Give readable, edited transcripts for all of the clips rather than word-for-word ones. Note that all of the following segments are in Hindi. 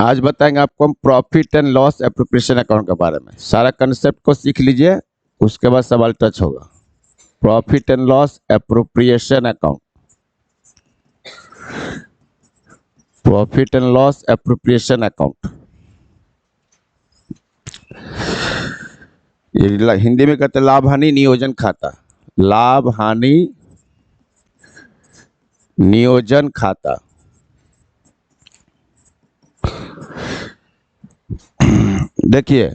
आज बताएंगे आपको हम profit and loss appropriation account के बारे में। सारा कंसेप्ट को सीख लीजिए, उसके बाद सवाल टच होगा। Profit and loss appropriation account, profit and loss appropriation account, ये हिंदी में कहते हैं लाभ हानि नियोजन खाता। लाभ हानि नियोजन खाता। देखिए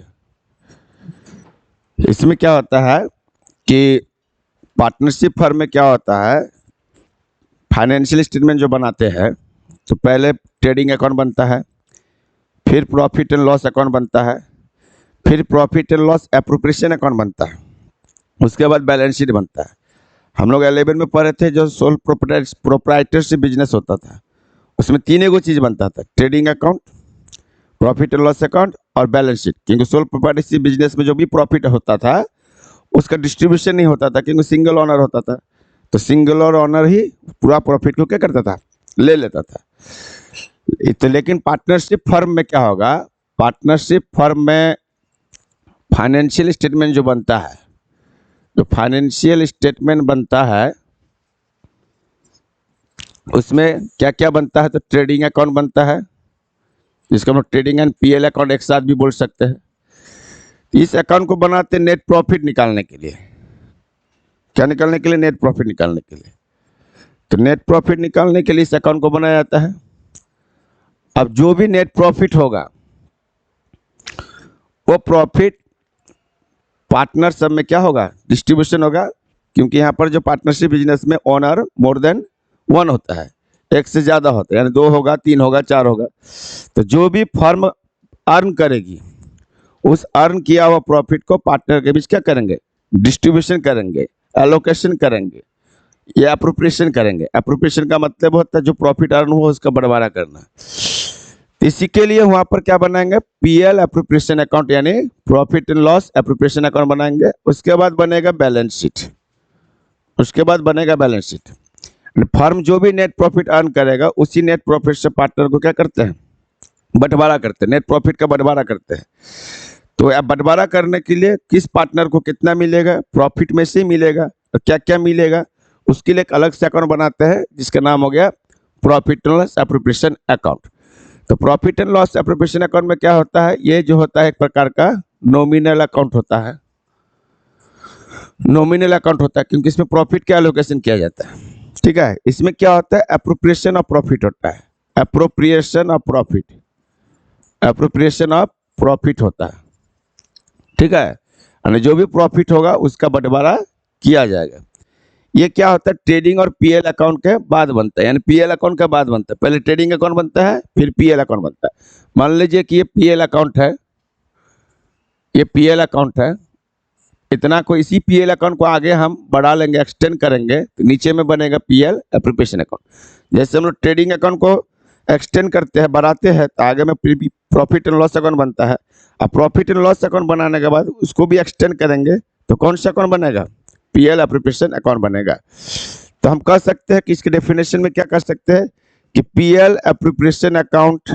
इसमें क्या होता है कि पार्टनरशिप फर्म में क्या होता है, फाइनेंशियल स्टेटमेंट जो बनाते हैं तो पहले ट्रेडिंग अकाउंट बनता है, फिर प्रॉफिट एंड लॉस अकाउंट बनता है, फिर profit and loss appropriation account बनता है, उसके बाद बैलेंस शीट बनता है। हम लोग 11 में पढ़े थे जो सोल प्रोप्राइटरशिप बिजनेस होता था, उसमें तीन गो चीज़ बनता था, trading account, profit and loss account और बैलेंस शीट। क्योंकि सोल प्रोप्राइटरशिप बिजनेस में जो भी प्रॉफिट होता था उसका डिस्ट्रीब्यूशन नहीं होता था, क्योंकि सिंगल ओनर होता था, तो सिंगल और ओनर ही पूरा प्रॉफिट को क्या करता था, ले लेता था। तो लेकिन पार्टनरशिप फर्म में क्या होगा, पार्टनरशिप फर्म में फाइनेंशियल स्टेटमेंट जो बनता है, जो फाइनेंशियल स्टेटमेंट बनता है उसमें क्या क्या बनता है, तो ट्रेडिंग अकाउंट बनता है, जिसको हम लोग ट्रेडिंग एंड पीएल अकाउंट एक साथ भी बोल सकते हैं। इस अकाउंट को बनाते नेट प्रॉफिट निकालने के लिए। क्या निकालने के लिए? नेट प्रॉफिट निकालने के लिए। तो नेट प्रॉफिट निकालने के लिए इस अकाउंट को बनाया जाता है। अब जो भी नेट प्रॉफिट होगा वो प्रॉफिट पार्टनर सब में क्या होगा, डिस्ट्रीब्यूशन होगा। क्योंकि यहाँ पर जो पार्टनरशिप बिजनेस में ओनर मोर देन वन होता है, एक से ज़्यादा होता है, यानी 2 होगा, 3 होगा, 4 होगा। तो जो भी फर्म अर्न करेगी उस अर्न किया हुआ प्रॉफिट को पार्टनर के बीच क्या करेंगे, डिस्ट्रीब्यूशन करेंगे, एलोकेशन करेंगे या अप्रोप्रिएशन करेंगे। अप्रोप्रिएशन का मतलब होता है जो प्रॉफिट अर्न हुआ उसका बंटवारा करना। इसी के लिए वहां पर क्या बनाएंगे, पीएल एप्रोप्रिएशन अकाउंट यानी profit and loss appropriation account बनाएंगे। उसके बाद बनेगा बैलेंस शीट, उसके बाद बनेगा बैलेंस शीट। फर्म जो भी नेट प्रॉफिट अर्न करेगा उसी नेट प्रॉफिट से पार्टनर को क्या करते हैं, बंटवारा करते हैं, नेट प्रॉफिट का बंटवारा करते हैं। तो अब बंटवारा करने के लिए किस पार्टनर को कितना मिलेगा, प्रॉफिट में से ही मिलेगा, तो क्या क्या मिलेगा उसके लिए एक अलग से अकाउंट बनाते हैं जिसका नाम हो गया profit and loss appropriation account. तो profit and loss appropriation account में क्या होता है, ये जो होता है एक प्रकार का नॉमिनल अकाउंट होता है। नॉमिनल अकाउंट होता है क्योंकि इसमें प्रॉफिट का एलोकेशन किया जाता है। ठीक है, इसमें क्या होता है, एप्रोप्रिएशन ऑफ प्रॉफिट होता है, appropriation of profit, appropriation of profit होता है। ठीक है, यानी जो भी प्रॉफिट होगा उसका बंटवारा किया जाएगा। ये क्या होता है, ट्रेडिंग और पीएल अकाउंट के बाद बनता है, यानी पीएल अकाउंट के बाद बनता है। पहले ट्रेडिंग अकाउंट बनता है फिर पीएल अकाउंट बनता है। मान लीजिए कि ये पीएल अकाउंट है, ये पीएल अकाउंट है, इतना को इसी पीएल अकाउंट को आगे हम बढ़ा लेंगे, एक्सटेंड करेंगे, तो नीचे में बनेगा पीएल एप्रोप्रिएशन अकाउंट। जैसे हम लोग ट्रेडिंग अकाउंट को एक्सटेंड करते हैं, बढ़ाते हैं, तो आगे में प्रॉफिट एंड लॉस अकाउंट बनता है। अब प्रॉफिट एंड लॉस अकाउंट बनाने के बाद उसको भी एक्सटेंड करेंगे तो कौन सा अकाउंट बनेगा, पीएल एप्रोप्रिएशन अकाउंट बनेगा। तो हम कह सकते हैं कि इसके डेफिनेशन में क्या कर सकते हैं कि PL appropriation account,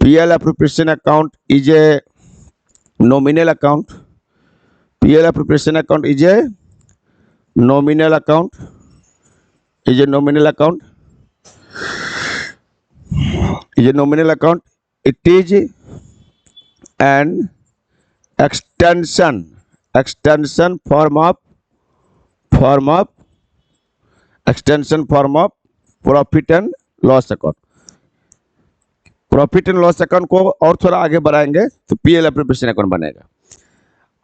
PL appropriation account is a nominal account, PL appropriation account is a nominal account, is a nominal account, is a nominal account. It is an extension form of profit and loss account। Profit and loss account को और थोड़ा आगे बढ़ाएंगे तो पीएल एप्रोप्रिएशन अकाउंट बनेगा।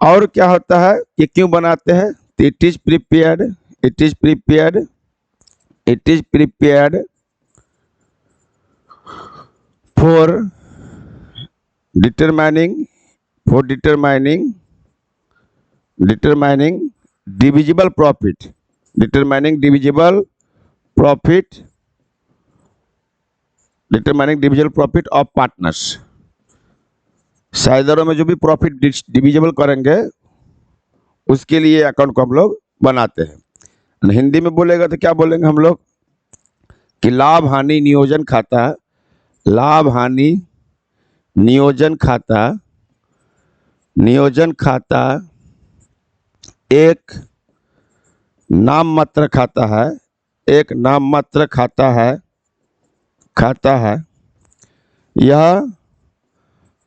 और क्या होता है, ये क्यों बनाते हैं, तो it is prepared for determining divisible profit, determining divisible profit of partners। साझेदारों में जो भी प्रॉफिट डिविजिबल करेंगे उसके लिए अकाउंट को हम लोग बनाते हैं। हिंदी में बोलेगा तो क्या बोलेंगे हम लोग कि लाभ हानि नियोजन खाता, लाभ हानि नियोजन खाता, नियोजन खाता एक नाम मात्र खाता है, एक नाम मात्र खाता है, खाता है। यह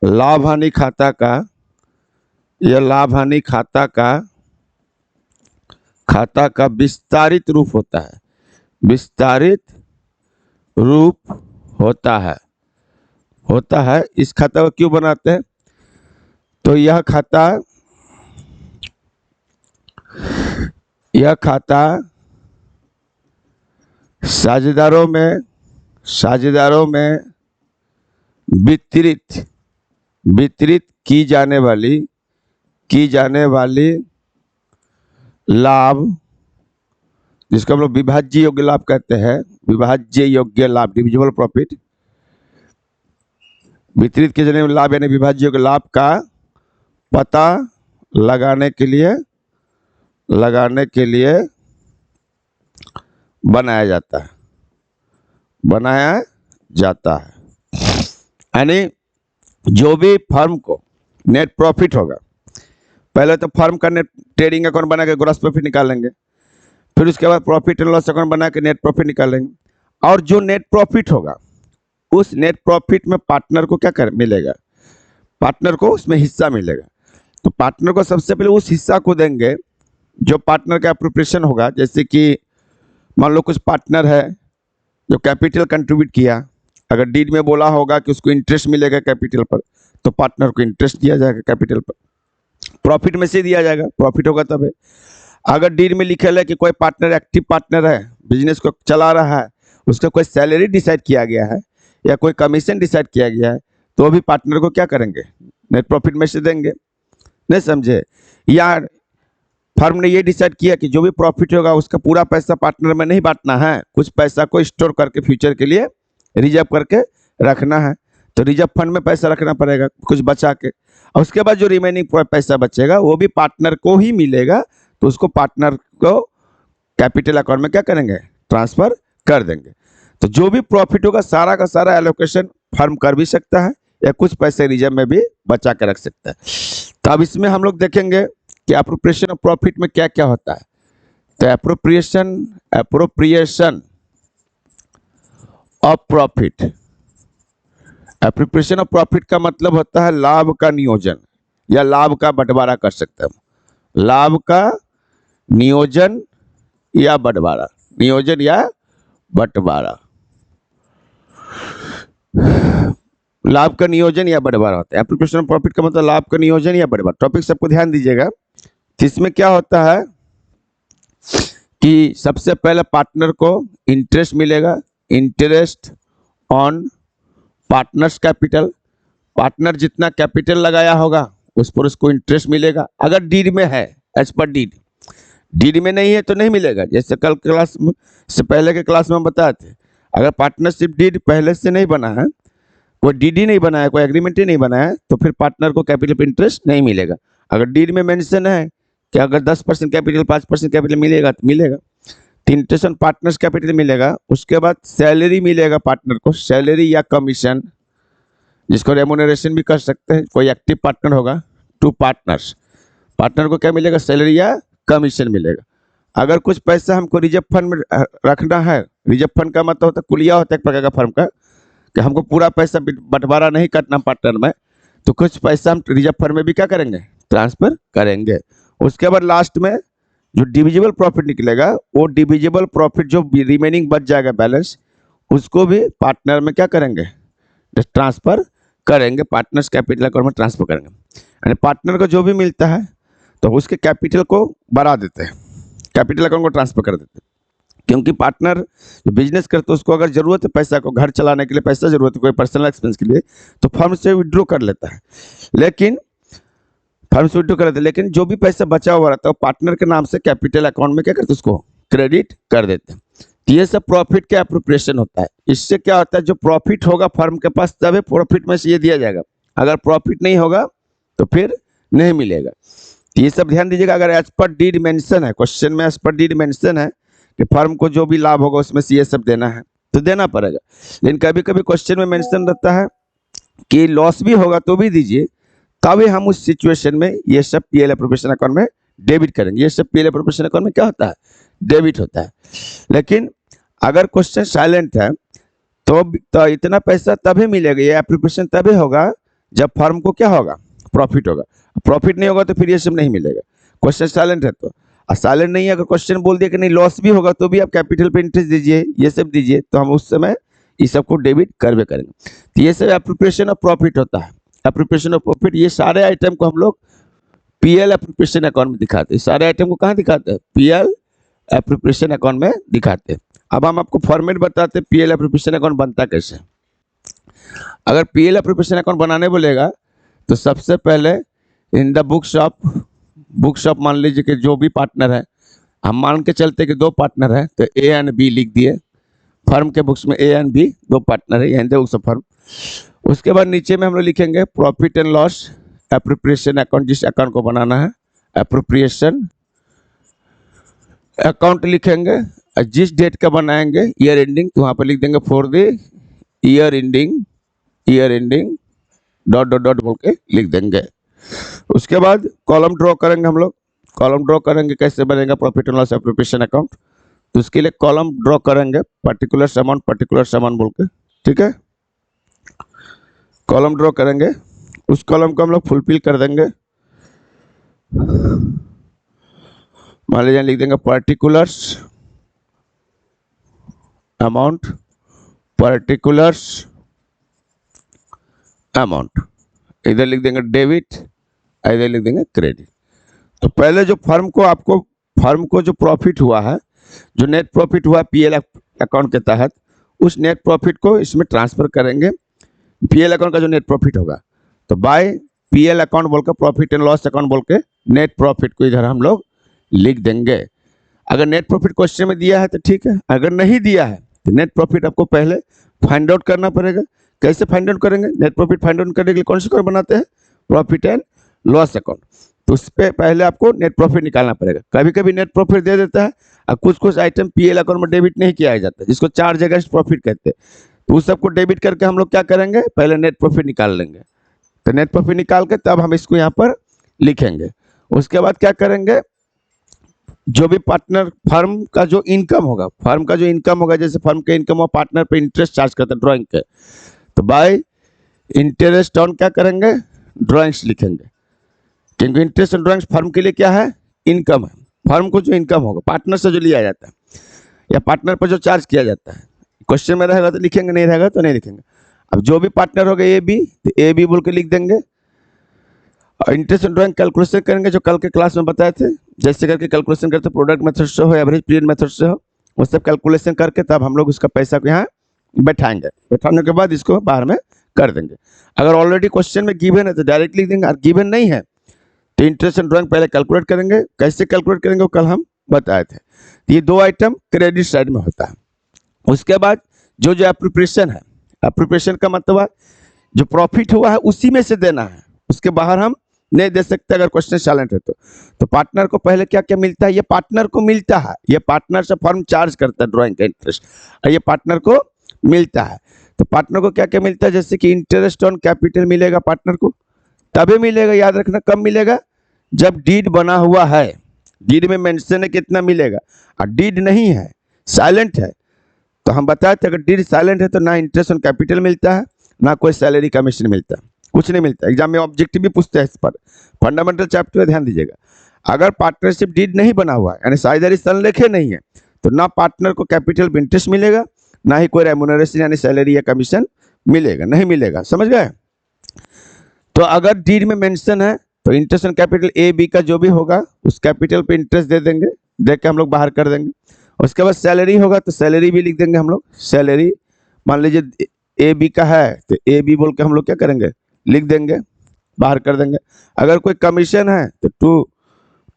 लाभ हानि खाता का, यह लाभ हानि खाता का विस्तारित रूप होता है, विस्तारित रूप होता है, होता है। इस खाता को क्यों बनाते हैं? तो यह खाता साझेदारों में वितरित की जाने वाली लाभ, जिसको हम लोग विभाज्य योग्य लाभ कहते हैं, विभाज्य योग्य लाभ, डिविजिबल प्रॉफिट, वितरित किए जाने वाले लाभ यानी विभाज्य योग्य लाभ का पता लगाने के लिए बनाया जाता है। यानी जो भी फर्म को नेट प्रॉफिट होगा, पहले तो फर्म का नेट ट्रेडिंग अकाउंट बना के ग्रॉस प्रॉफिट निकालेंगे, फिर उसके बाद प्रॉफिट एंड लॉस अकाउंट बना के नेट प्रॉफिट निकालेंगे, और जो नेट प्रॉफिट होगा उस नेट प्रॉफिट में पार्टनर को क्या मिलेगा? पार्टनर को उसमें हिस्सा मिलेगा। तो पार्टनर को सबसे पहले उस हिस्सा को देंगे जो पार्टनर का एप्रोप्रिएशन होगा। जैसे कि मान लो कुछ पार्टनर है जो कैपिटल कंट्रीब्यूट किया, अगर डीड में बोला होगा कि उसको इंटरेस्ट मिलेगा कैपिटल पर, तो पार्टनर को इंटरेस्ट दिया जाएगा कैपिटल पर, प्रॉफिट में से दिया जाएगा, प्रॉफिट होगा तब है। अगर डीड में लिखा है कि कोई पार्टनर एक्टिव पार्टनर है, बिजनेस को चला रहा है, उसका कोई सैलरी डिसाइड किया गया है या कोई कमीशन डिसाइड किया गया है, तो भी पार्टनर को क्या करेंगे? नेट प्रॉफिट में से देंगे। नहीं समझे? या फर्म ने ये डिसाइड किया कि जो भी प्रॉफिट होगा उसका पूरा पैसा पार्टनर में नहीं बांटना है, कुछ पैसा को स्टोर करके फ्यूचर के लिए रिजर्व करके रखना है, तो रिजर्व फंड में पैसा रखना पड़ेगा कुछ बचा के, और उसके बाद जो रिमेनिंग पैसा बचेगा वो भी पार्टनर को ही मिलेगा, तो उसको पार्टनर को कैपिटल अकाउंट में क्या करेंगे? ट्रांसफर कर देंगे। तो जो भी प्रॉफिट होगा सारा का सारा एलोकेशन फर्म कर भी सकता है या कुछ पैसे रिजर्व में भी बचा कर रख सकता है। तो अब इसमें हम लोग देखेंगे कि एप्रोप्रिएशन ऑफ प्रॉफिट में क्या क्या होता है। तो appropriation of profit, appropriation of profit का मतलब होता है लाभ का नियोजन या लाभ का बंटवारा कर सकते हैं। लाभ का नियोजन या बंटवारा, नियोजन या बंटवारा, लाभ का नियोजन या बंटवारा होता है। एप्रोप्रिएशन ऑफ प्रॉफिट का मतलब लाभ का नियोजन या बंटवारा। टॉपिक सबको ध्यान दीजिएगा। इसमें क्या होता है कि सबसे पहले पार्टनर को इंटरेस्ट मिलेगा, interest on partners capital, partner जितना कैपिटल लगाया होगा उस पर उसको इंटरेस्ट मिलेगा। अगर डीड में है, एज पर डीड, डीड में नहीं है तो नहीं मिलेगा। जैसे कल क्लास में से पहले के क्लास में हम बताए थे, अगर पार्टनरशिप डीड पहले से नहीं बना है, कोई डीडी नहीं बना है, कोई एग्रीमेंट ही नहीं बना है, तो फिर पार्टनर को कैपिटल पर इंटरेस्ट नहीं मिलेगा। अगर डीड में मेंशन है कि अगर 10% कैपिटल 5% कैपिटल मिलेगा तो मिलेगा, तो इंटरेस्ट ऑन पार्टनर्स कैपिटल मिलेगा। उसके बाद सैलरी मिलेगा पार्टनर को, सैलरी या कमीशन, जिसको रेमुनरेशन भी कर सकते हैं। कोई एक्टिव पार्टनर होगा, टू पार्टनर्स, पार्टनर को क्या मिलेगा? सैलरी या कमीशन मिलेगा। अगर कुछ पैसा हमको रिजर्व फंड में रखना है, रिजर्व फंड का मतलब होता है कुलिया होता है एक प्रकार का फर्म का, कि हमको पूरा पैसा बंटवारा नहीं करना पार्टनर में, तो कुछ पैसा हम रिजर्व फंड में भी क्या करेंगे? ट्रांसफर करेंगे। उसके बाद लास्ट में जो डिविजिबल प्रॉफिट निकलेगा, वो डिविजिबल प्रॉफिट जो रिमेनिंग बच जाएगा बैलेंस, उसको भी पार्टनर में क्या करेंगे? ट्रांसफर करेंगे, पार्टनर्स कैपिटल अकाउंट में ट्रांसफर करेंगे। यानी पार्टनर को जो भी मिलता है तो उसके कैपिटल को बढ़ा देते हैं, कैपिटल अकाउंट को ट्रांसफर कर देते हैं। क्योंकि पार्टनर जो बिजनेस करते हैं उसको अगर जरूरत है पैसा को, घर चलाने के लिए पैसा जरूरत है, कोई पर्सनल एक्सपेंस के लिए, तो फर्म से विड्रॉ कर लेता है। लेकिन फर्म से विड्रॉ कर लेते हैं, लेकिन जो भी पैसा बचा हुआ रहता है वो पार्टनर के नाम से कैपिटल अकाउंट में क्या करते हैं? उसको क्रेडिट कर देते हैं। तो ये सब प्रॉफिट का एप्रोप्रिएशन होता है। इससे क्या होता है, जो प्रॉफिट होगा फर्म के पास तभी प्रॉफिट में से ये दिया जाएगा, अगर प्रॉफिट नहीं होगा तो फिर नहीं मिलेगा। तो ये सब ध्यान दीजिएगा। अगर एज पर डीड मेंशन है, क्वेश्चन में एज पर डीड मेंशन है कि फर्म को जो भी लाभ होगा उसमें से ये सब देना है, तो देना पड़ेगा। लेकिन कभी कभी क्वेश्चन में मेंशन रहता है कि लॉस भी होगा तो भी दीजिए, तभी हम उस सिचुएशन में ये सब पीएल एप्रोप्रिएशन अकाउंट में डेबिट करेंगे। ये सब पीएल एप्रोप्रिएशन अकाउंट में क्या होता है, डेबिट होता है। लेकिन अगर क्वेश्चन साइलेंट है तो इतना पैसा तभी मिलेगा, ये एप्रोप्रिएशन तभी होगा जब फर्म को क्या होगा, प्रॉफिट होगा। प्रॉफिट नहीं होगा तो फिर ये सब नहीं मिलेगा। क्वेश्चन साइलेंट है तो, और साइलेंट नहीं है अगर क्वेश्चन बोल दिया कि नहीं लॉस भी होगा तो भी आप कैपिटल पे इंटरेस्ट दीजिए, ये सब दीजिए, तो हम उस समय इस सबको डेबिट करवे करेंगे। तो ये सब एप्रोप्रिएशन ऑफ प्रॉफिट होता है। एप्रोप्रिएशन ऑफ प्रॉफिट, ये सारे आइटम को हम लोग पीएल एप्रोप्रिएशन अकाउंट में दिखाते हैं। सारे आइटम को कहाँ दिखाते हैं, पीएल एप्रोप्रिएशन अकाउंट में दिखाते हैं। अब हम आपको फॉर्मेट बताते हैं पीएल एप्रोप्रिएशन अकाउंट बनता कैसे। अगर पीएल एप्रोप्रिएशन अकाउंट बनाने बोलेगा तो सबसे पहले इन द बुक्स ऑफ मान लीजिए कि जो भी पार्टनर है, हम मान के चलते कि 2 पार्टनर है तो ए एंड बी लिख दिए। फर्म के बुक्स में ए एंड बी 2 पार्टनर है, in the books of firm. उसके बाद नीचे में हम लोग लिखेंगे profit and loss appropriation account, जिस अकाउंट को बनाना है एप्रोप्रिएशन अकाउंट लिखेंगे। जिस डेट का बनाएंगे ईयर एंडिंग, तो वहाँ पर लिख देंगे for the year ending dot dot dot बोल के लिख देंगे। उसके बाद कॉलम ड्रॉ करेंगे हम लोग। कॉलम ड्रॉ करेंगे, कैसे बनेगा profit and loss appropriation account, तो उसके लिए कॉलम ड्रॉ करेंगे पर्टिकुलर अमाउंट बोल के, ठीक है। कॉलम ड्रॉ करेंगे, उस कॉलम को हम लोग फुलफिल कर देंगे। मान लीजिए लिख देंगे पर्टिकुलर्स अमाउंट, इधर लिख देंगे डेबिट, इधर लिख देंगे क्रेडिट। तो पहले जो फर्म को जो प्रॉफिट हुआ है, जो नेट प्रॉफिट हुआ पीएल अकाउंट के तहत, उस नेट प्रॉफिट को इसमें ट्रांसफर करेंगे। पीएल अकाउंट का जो नेट प्रॉफिट होगा तो बाय पीएल अकाउंट बोलकर प्रॉफिट एंड लॉस अकाउंट बोल के नेट प्रॉफिट को इधर हम लोग लिख देंगे। अगर नेट प्रॉफिट क्वेश्चन में दिया है तो ठीक है, अगर नहीं दिया है तो नेट प्रॉफिट आपको पहले फाइंड आउट करना पड़ेगा। कैसे फाइंड आउट करेंगे, नेट प्रॉफिट फाइंड आउट करने के लिए कौन सा अकाउंट बनाते हैं, प्रॉफिट एंड लॉस अकाउंट। तो उस पर पहले आपको नेट प्रॉफिट निकालना पड़ेगा। कभी कभी नेट प्रॉफिट दे देता है और कुछ आइटम पीएल अकाउंट में डेबिट नहीं किया जाता है, जिसको चार्ज अगेंस्ट प्रॉफिट कहते हैं। तो उस सबको डेबिट करके हम लोग क्या करेंगे, पहले नेट प्रॉफिट निकाल लेंगे। तो नेट प्रॉफिट निकाल के तब हम इसको यहाँ पर लिखेंगे। उसके बाद क्या करेंगे, जो भी पार्टनर फर्म का जो इनकम होगा, जैसे फर्म के इनकम और पार्टनर पे इंटरेस्ट चार्ज करते हैं ड्राइंग के, तो बाय इंटरेस्ट ऑन क्या करेंगे, ड्राइंग्स लिखेंगे। क्योंकि इंटरेस्ट ऑन ड्राइंग्स फर्म के लिए क्या है, इनकम है। फर्म को जो इनकम होगा पार्टनर से जो लिया जाता है या पार्टनर पर जो चार्ज किया जाता है, क्वेश्चन में रहेगा तो लिखेंगे, नहीं रहेगा तो नहीं लिखेंगे। अब जो भी पार्टनर होगा ए बी, तो ए बी बोल के लिख देंगे। और इंटरेस्ट ऑन ड्राइंग कैलकुलेशन करेंगे, जो कल के क्लास में बताए थे, जैसे करके कैलकुलेशन करते, प्रोडक्ट मेथड से हो, एवरेज पीरियड मेथड से हो, वो सब कैलकुलेशन करके तब हम लोग उसका पैसा को यहाँ बैठाएंगे। बैठाने के बाद इसको बाहर में कर देंगे। अगर ऑलरेडी क्वेश्चन में गिवन है तो डायरेक्ट लिख देंगे, और गिवन नहीं है तो इंटरेस्ट ऑन ड्राइंग पहले कैलकुलेट करेंगे। कैसे कैलकुलेट करेंगे वो कल हम बताए थे। तो ये 2 आइटम क्रेडिट साइड में होता है। उसके बाद जो एप्रोप्रिएशन है, एप्रोप्रिएशन का मतलब है जो प्रॉफिट हुआ है उसी में से देना है, उसके बाहर हम नहीं दे सकते अगर क्वेश्चन साइलेंट है तो पार्टनर को पहले क्या क्या मिलता है, ये पार्टनर को मिलता है। ये पार्टनर से फर्म चार्ज करता है ड्राइंग का इंटरेस्ट, और ये पार्टनर को मिलता है। तो पार्टनर को क्या क्या मिलता है, जैसे कि इंटरेस्ट ऑन कैपिटल मिलेगा पार्टनर को, तभी मिलेगा, याद रखना कब मिलेगा, जब डीड बना हुआ है। डीड में मेंशन है कितना मिलेगा, और डीड नहीं है, साइलेंट है, तो हम बताए थे अगर डीड साइलेंट है तो ना इंटरेस्ट ऑन कैपिटल मिलता है, ना कोई सैलरी कमीशन मिलता है, कुछ नहीं मिलता। एग्जाम में ऑब्जेक्टिव भी पूछते हैं इस पर, फंडामेंटल चैप्टर में ध्यान दीजिएगा। अगर पार्टनरशिप डीड नहीं बना हुआ है, यानी साझेदारी संलेखे नहीं है, तो ना पार्टनर को कैपिटल पे इंटरेस्ट मिलेगा, ना ही कोई रेम्यूनरेशन यानी सैलरी या कमीशन मिलेगा, नहीं मिलेगा। समझ गए। तो अगर डीड में मेंशन है तो interest on capital A B का जो भी होगा उस कैपिटल पे इंटरेस्ट दे देंगे, दे के हम लोग बाहर कर देंगे। उसके बाद सैलरी होगा तो सैलरी भी लिख देंगे हम लोग। सैलरी मान लीजिए ए बी का है तो ए बी बोल के हम लोग क्या करेंगे, लिख देंगे, बाहर कर देंगे। अगर कोई कमीशन है तो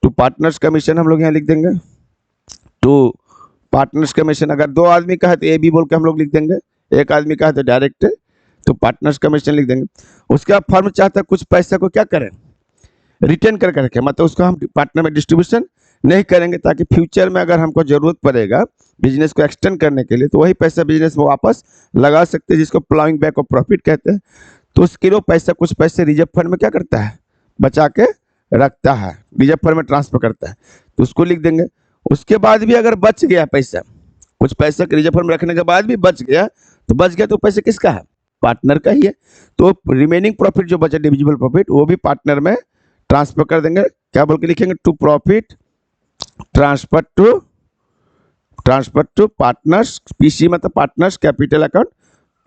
टू पार्टनर्स कमीशन हम लोग यहाँ लिख देंगे, टू पार्टनर्स कमीशन। अगर 2 आदमी का है तो ए बी बोल के हम लोग लिख देंगे, 1 आदमी का है तो डायरेक्ट तो पार्टनर्स कमीशन लिख देंगे। उसके बाद फर्म चाहता है कुछ पैसा को क्या करें, रिटर्न कर करके, मतलब उसको हम पार्टनर में डिस्ट्रीब्यूशन नहीं करेंगे, ताकि फ्यूचर में अगर हमको जरूरत पड़ेगा बिजनेस को एक्सटेंड करने के लिए तो वही पैसा बिजनेस में वापस लगा सकते हैं, जिसको प्लाइंग बैक ऑफ प्रॉफिट कहते हैं। तो उसके लिए पैसा, कुछ पैसे रिजर्व फंड में क्या करता है, बचा के रखता है, रिजर्व फंड में ट्रांसफर करता है, तो उसको लिख देंगे। उसके बाद भी अगर बच गया पैसा, कुछ पैसा रिजर्व फंड में रखने के बाद भी बच गया, तो पैसे किसका है, पार्टनर का ही है। तो रिमेनिंग प्रॉफिट जो बचा, डिविजिबल प्रॉफिट, वो भी पार्टनर में ट्रांसफर कर देंगे। क्या बोल के लिखेंगे, to profit transfer to partners, PC मतलब partners capital account,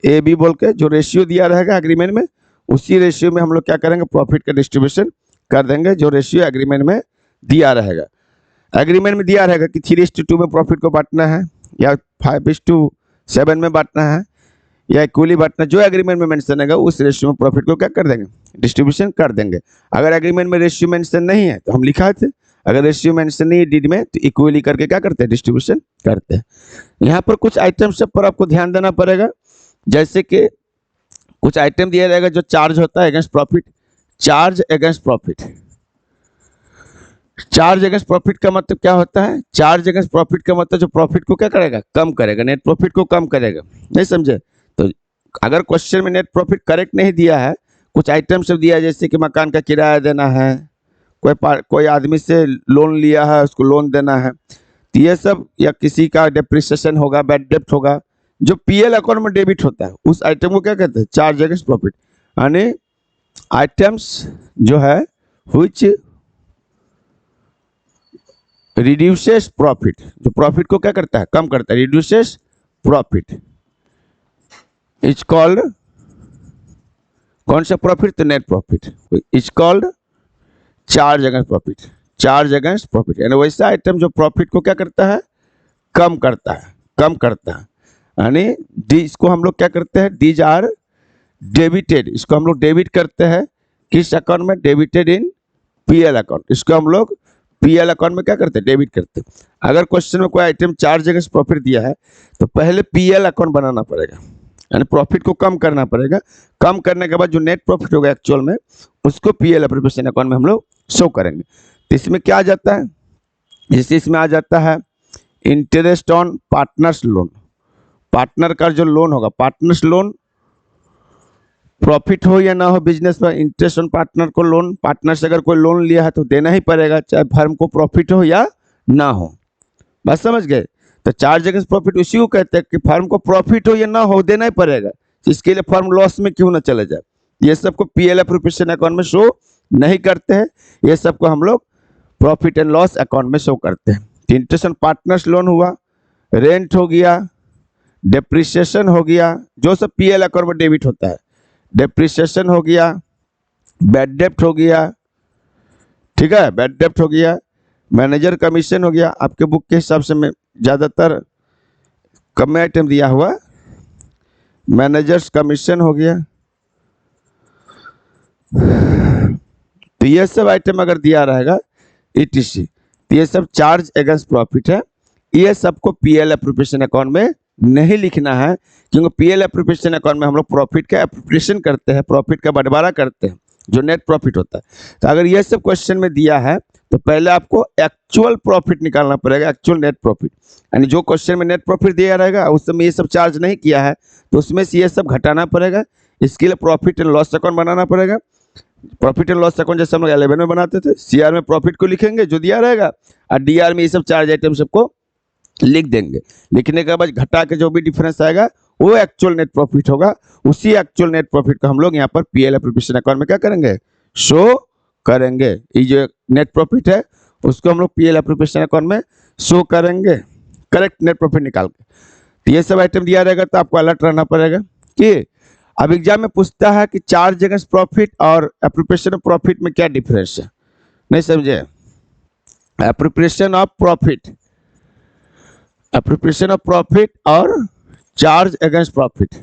A B बोल के जो रेशियो दिया रहेगा एग्रीमेंट में, उसी रेशियो में हम लोग क्या करेंगे, प्रॉफिट का डिस्ट्रीब्यूशन कर देंगे, जो रेशियो एग्रीमेंट में दिया रहेगा। एग्रीमेंट में दिया रहेगा कि 3:2 में प्रॉफिट को बांटना है, या 5:7 में बांटना है, या इक्वली बांटना, जो एग्रीमेंट में मेंशन है उस रेशियो में प्रॉफिट को क्या कर देंगे, डिस्ट्रीब्यूशन कर देंगे। अगर एग्रीमेंट में रेशियो मेंशन नहीं है तो हम लिखा थे, अगर रेशियो मेंशन नहीं है डीड में, तो इक्वली करके क्या करते हैं, डिस्ट्रीब्यूशन करते हैं। यहाँ पर कुछ आइटम सब पर आपको ध्यान देना पड़ेगा, जैसे कि कुछ आइटम दिया रहेगा जो चार्ज होता है against profit, charge against profit. Charge against profit का मतलब क्या होता है, चार्ज अगेंस्ट प्रॉफिट का मतलब जो प्रॉफिट को क्या करेगा, कम करेगा, नेट प्रॉफिट को कम करेगा। नहीं समझे, तो अगर क्वेश्चन में नेट प्रॉफिट करेक्ट नहीं दिया है, कुछ आइटम सब दिया है, जैसे कि मकान का किराया देना है, कोई आदमी से लोन लिया है उसको लोन देना है, तो ये सब, या किसी का डेप्रिसिएशन होगा, बैड डेप्ट होगा, जो पीएल अकाउंट में डेबिट होता है, उस आइटम को क्या कहते हैं, चार्ज अगेंस्ट प्रॉफिट। यानी आइटम्स जो है व्हिच रिड्यूसेस प्रॉफिट, जो प्रॉफिट को क्या करता है, कम करता है, रिड्यूसेस प्रॉफिट इज कॉल्ड, कौन सा प्रॉफिट, तो net profit, is called charge against profit, charge against profit. यानी वैसा आइटम जो प्रॉफिट को क्या करता है, कम करता है, कम करता है। यानी इसको हम लोग क्या करते हैं, दीज आर डेबिटेड, इसको हम लोग डेबिट करते हैं किस अकाउंट में, डेबिटेड इन पीएल अकाउंट, इसको हम लोग पीएल अकाउंट में क्या करते हैं, डेबिट करते हैं। अगर क्वेश्चन में कोई आइटम चार्ज अगेंस्ट प्रॉफिट दिया है तो पहले पीएल अकाउंट बनाना पड़ेगा, यानी प्रॉफिट को कम करना पड़ेगा। कम करने के बाद जो नेट प्रॉफिट होगा एक्चुअल में, उसको पीएल एप्रोप्रिएशन अकाउंट में हम लोग शो करेंगे। तो इसमें क्या आ जाता है, जैसे इसमें आ जाता है interest on partners loan, partner का जो लोन होगा, पार्टनर्स लोन, प्रॉफिट हो या ना हो बिजनेस में, इंटरेस्ट ऑन पार्टनर को लोन, पार्टनर से अगर कोई लोन लिया है तो देना ही पड़ेगा, चाहे फर्म को प्रॉफिट हो या ना हो। बस समझ गए, तो चार्ज अगेंस्ट प्रॉफिट उसी को कहते हैं कि फर्म को प्रॉफिट हो या ना हो देना ही पड़ेगा, इसके लिए फर्म लॉस में क्यों ना चले जाए। ये सबको पीएल एप्रोप्रिएशन अकाउंट में शो नहीं करते हैं, ये सबको हम लोग प्रॉफिट एंड लॉस अकाउंट में शो करते हैं। इंटरेस्ट ऑन पार्टनर्स लोन हुआ, रेंट हो गया, डेप्रिसिएशन हो गया, जो सब पीएल अकाउंट में डेबिट होता है, डेप्रिसिएशन हो गया, बैड डेप्ट हो गया, ठीक है, बैड डेप्ट हो गया, मैनेजर कमीशन हो गया। आपके बुक के हिसाब से मैं ज़्यादातर कम आइटम दिया हुआ, मैनेजर्स कमीशन हो गया, तो ये सब आइटम अगर दिया रहेगा ETC, तो ये सब चार्ज अगेंस्ट प्रॉफिट है। ये सबको पीएल एप्रोप्रिएशन अकाउंट में नहीं लिखना है, क्योंकि पीएल एप्रोप्रिएशन अकाउंट में हम लोग प्रॉफिट का एप्रोप्रिएशन करते हैं, प्रॉफिट का बंटवारा करते हैं, जो नेट प्रॉफिट होता है। तो अगर ये सब क्वेश्चन में दिया है तो पहले आपको एक्चुअल प्रॉफिट निकालना पड़ेगा, एक्चुअल नेट प्रॉफिट। यानी जो क्वेश्चन में नेट प्रॉफिट दिया रहेगा उस समय ये सब चार्ज नहीं किया है तो उसमें से ये सब घटाना पड़ेगा। इसके लिए प्रॉफिट एंड लॉस अकाउंट बनाना पड़ेगा। प्रॉफिट एंड लॉस अकाउंट जैसे हम लोग 11 में बनाते थे, सीआर में प्रॉफिट को लिखेंगे जो दिया रहेगा, और डीआर में ये सब चार्ज आइटम सबको लिख देंगे। लिखने के बाद घटा के जो भी डिफरेंस आएगा वो एक्चुअल नेट प्रॉफिट होगा। उसी एक्चुअल नेट प्रॉफिट को हम लोग यहाँ पर पीएल एप्रोप्रिएशन अकाउंट में क्या करेंगे, शो करेंगे। ये जो नेट प्रॉफिट है उसको हम लोग पीएल एप्रोप्रिएशन अकाउंट में शो करेंगे, करेक्ट नेट प्रॉफिट निकाल के। तो ये सब आइटम दिया रहेगा तो आपको अलर्ट रहना पड़ेगा कि अब एग्जाम में पूछता है कि चार्ज अगेंस्ट प्रॉफिट और एप्रोप्रिएशन ऑफ प्रॉफिट में क्या डिफरेंस है, नहीं समझे। Appropriation of profit, appropriation of profit और charge against profit,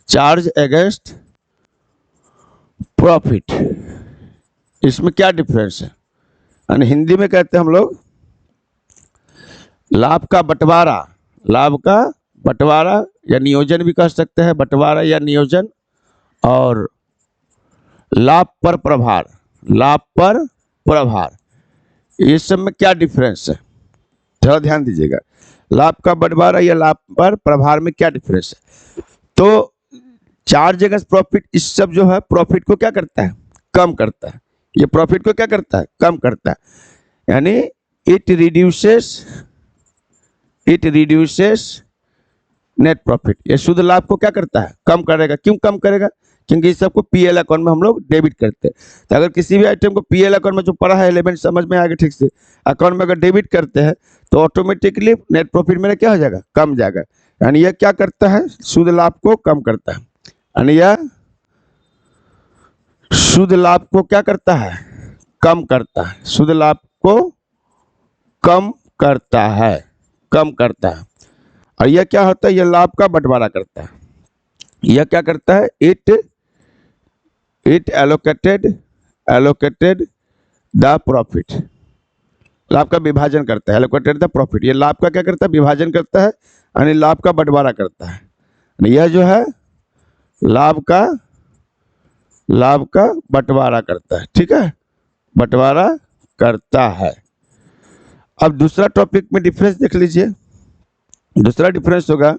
charge against profit, इसमें क्या डिफरेंस है। यानी हिंदी में कहते हैं हम लोग लाभ का बंटवारा, लाभ का बंटवारा या नियोजन भी कह सकते हैं, बंटवारा या नियोजन, और लाभ पर प्रभार, लाभ पर प्रभार, ये सब में क्या डिफरेंस है, थोड़ा ध्यान दीजिएगा। लाभ का बंटवारा या लाभ पर प्रभार में क्या डिफरेंस है। तो चार्ज अगेंस्ट प्रॉफिट, इस सब जो है प्रॉफिट को क्या करता है, कम करता है। ये प्रॉफिट को क्या करता है, कम करता है। यानी इट रिड्यूसेस नेट प्रॉफिट। ये शुद्ध लाभ को क्या करता है, कम करेगा। क्यों कम करेगा, क्योंकि इस सबको पीएल अकाउंट में हम लोग डेबिट करते हैं। तो अगर किसी भी आइटम को पीएल अकाउंट में जो पड़ा है एलिमेंट समझ में आएगा ठीक से, अकाउंट में अगर डेबिट करते हैं तो ऑटोमेटिकली नेट प्रॉफिट मेरा क्या हो जाएगा, कम जाएगा। यानी यह क्या करता है, शुद्ध लाभ को कम करता है। यानी यह शुद्ध लाभ को क्या करता है, कम करता है। शुद्ध लाभ को कम करता है, कम करता है। और यह क्या होता है, यह लाभ का बंटवारा करता है। यह क्या करता है, इट एलोकेटेड द प्रॉफिट। लाभ का विभाजन करता है, एलोकेटेड द प्रॉफिट। ये लाभ का क्या करता है, विभाजन करता है, यानी लाभ का बंटवारा करता है। यह जो है लाभ का बंटवारा करता है, ठीक है, बंटवारा करता है। अब दूसरा टॉपिक में डिफरेंस देख लीजिए। दूसरा डिफरेंस होगा,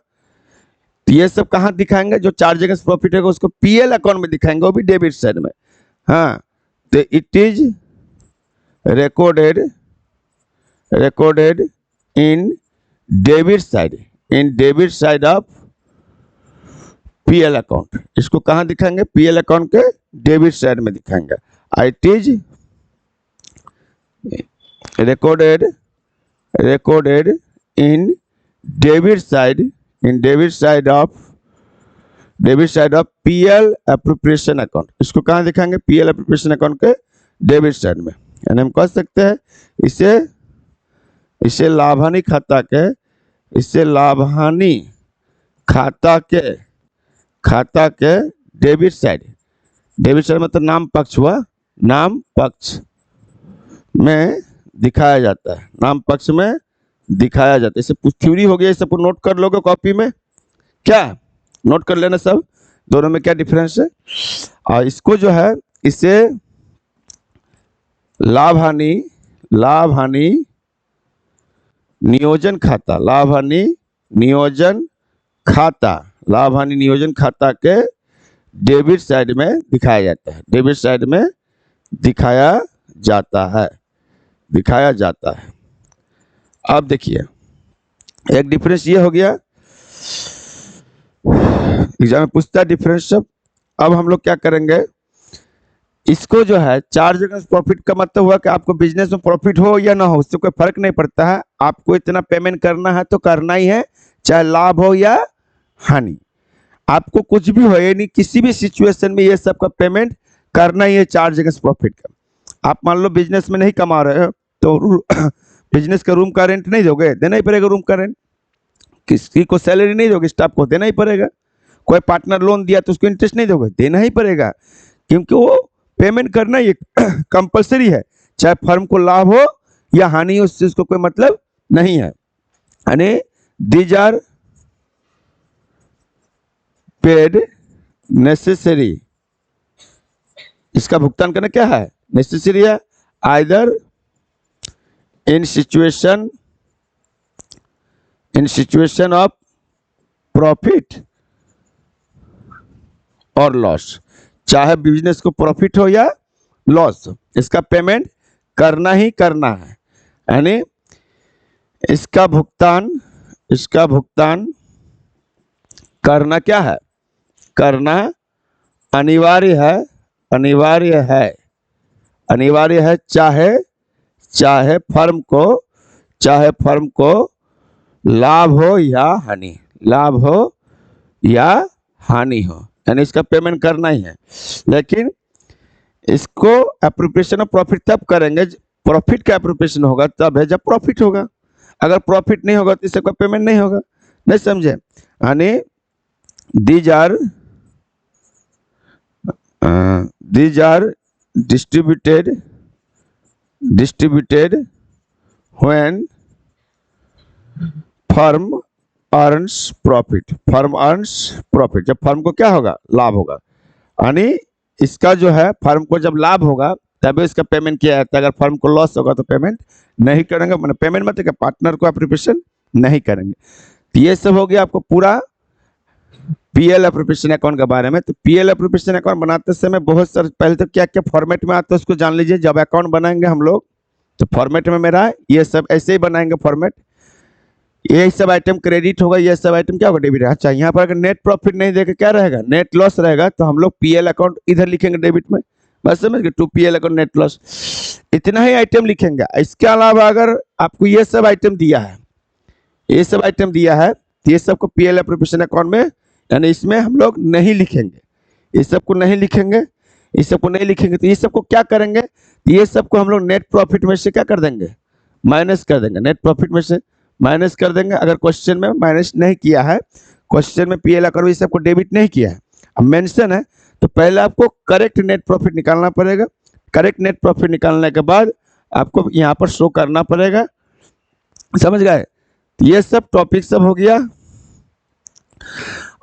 तो ये सब कहाँ दिखाएंगे, जो चार्ज अगेंस्ट प्रॉफिट है उसको पीएल अकाउंट में दिखाएंगे, वो भी डेबिट साइड में। हाँ, तो it is recorded in debit side of PL account. इसको कहाँ दिखाएंगे, पीएल अकाउंट के डेबिट साइड में दिखाएंगे। It is recorded in debit side of PL appropriation account. इसको कहाँ दिखाएंगे, पीएल एप्रोप्रिएशन अकाउंट के डेबिट साइड में। यानी हम कह सकते हैं इसे लाभहानि खाता के डेबिट साइड मतलब नाम पक्ष हुआ, नाम पक्ष में दिखाया जाता है, नाम पक्ष में दिखाया जाता है। इसे थ्योरी हो गया, सबको नोट कर लोगे कॉपी में, क्या नोट कर लेना सब, दोनों में क्या डिफरेंस है। और इसको जो है, इसे लाभहानि नियोजन खाता के डेबिट साइड में दिखाया जाता है, डेबिट साइड में दिखाया जाता है। अब देखिए, एक डिफरेंस ये हो गया, एग्जाम में पूछता है डिफरेंस सब। अब हम लोग क्या करेंगे, इसको जो है चार्ज अगेंस्ट प्रॉफिट का मतलब हुआ कि आपको बिजनेस में प्रॉफिट हो या ना हो, उससे कोई फर्क नहीं पड़ता है। आपको इतना पेमेंट करना है तो करना ही है, चाहे लाभ हो या हानि, आपको कुछ भी हो, यानी किसी भी सिचुएशन में ये सब का पेमेंट करना ही है चार्ज अगेंस्ट प्रॉफिट का। आप मान लो बिजनेस में नहीं कमा रहे हो तो बिजनेस का रूम का रेंट नहीं दोगे, देना ही पड़ेगा रूम का रेंट। किसी को सैलरी नहीं दोगे, स्टाफ को देना ही पड़ेगा। कोई पार्टनर लोन दिया तो उसको इंटरेस्ट नहीं दोगे, देना ही पड़ेगा, क्योंकि वो पेमेंट करना ये कंपलसरी है, चाहे फर्म को लाभ हो या हानि हो, उससे उसको कोई मतलब नहीं है। यानी दीज आर पेड नेसेसरी, इसका भुगतान करना क्या है, नेसेसरी है। Either in situation of profit और लॉस, चाहे बिजनेस को प्रॉफिट हो या लॉस, इसका पेमेंट करना ही करना है। यानी इसका भुगतान करना क्या है, करना अनिवार्य है, चाहे फर्म को लाभ हो या हानि हो, यानी इसका पेमेंट करना ही है। लेकिन इसको एप्रोप्रिएशन ऑफ प्रॉफिट तब करेंगे, प्रॉफिट का एप्रोप्रिएशन होगा तब है जब प्रॉफिट होगा। अगर प्रॉफिट नहीं होगा तो इससे कोई पेमेंट नहीं होगा, नहीं समझे। यानी these are distributed when firm earns profit, जब फर्म को क्या होगा, लाभ होगा। यानी इसका जो है फर्म को जब लाभ होगा तभी उसका पेमेंट किया जाता है। अगर फर्म को लॉस होगा तो पेमेंट नहीं करेंगे, मतलब पेमेंट मतलब पार्टनर को एप्रोप्रिएशन नहीं करेंगे। तो ये सब हो गया आपको पूरा पीएल एप्रोप्रिएशन अकाउंट के बारे में। तो पीएल एप्रोप्रिएशन अकाउंट बनाते समय बहुत सारे, पहले तो क्या क्या फॉर्मेट में आता है उसको जान लीजिए। जब अकाउंट बनाएंगे हम लोग तो फॉर्मेट में मेरा ये सब ऐसे ही बनाएंगे फॉर्मेट, ये सब आइटम क्रेडिट होगा, ये सब आइटम क्या होगा डेबिट। अच्छा, यहाँ पर अगर नेट प्रॉफिट नहीं देकर क्या रहेगा, नेट लॉस रहेगा, तो हम लोग पीएल अकाउंट इधर लिखेंगे डेबिट में, बस समझ गए, to P L account net loss, इतना ही आइटम लिखेंगे। इसके अलावा अगर आपको ये सब आइटम दिया है, ये सब आइटम दिया है, तो ये सबको पीएल एप्रोप्रिएशन अकाउंट में यानी इसमें हम लोग नहीं लिखेंगे, इस सबको नहीं लिखेंगे, इस सबको नहीं लिखेंगे। तो ये सबको क्या करेंगे, ये सबको हम लोग नेट प्रॉफिट में से क्या कर देंगे, माइनस कर देंगे, नेट प्रॉफिट में से माइनस कर देंगे। अगर क्वेश्चन में माइनस नहीं किया है, क्वेश्चन में पीएल अकाउंट इस सबको डेबिट नहीं किया है, अब मेंशन है, तो पहले आपको करेक्ट नेट प्रॉफिट निकालना पड़ेगा। करेक्ट नेट प्रॉफिट निकालने के बाद आपको यहाँ पर शो करना पड़ेगा, समझ गए। ये सब टॉपिक सब हो गया।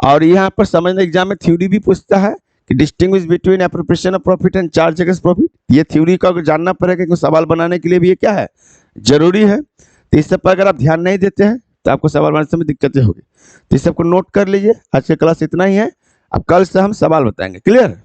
और यहाँ पर समझने एग्जाम में थ्योरी भी पूछता है कि distinguish between appropriation of profit and charge against profit. ये थ्योरी का जानना पड़ेगा क्योंकि सवाल बनाने के लिए भी ये क्या है, जरूरी है। तो इस सब पर अगर आप ध्यान नहीं देते हैं तो आपको सवाल बनाने में दिक्कतें होगी। तो इस सबको नोट कर लीजिए। आज की क्लास इतना ही है, अब कल से हम सवाल बताएंगे। क्लियर।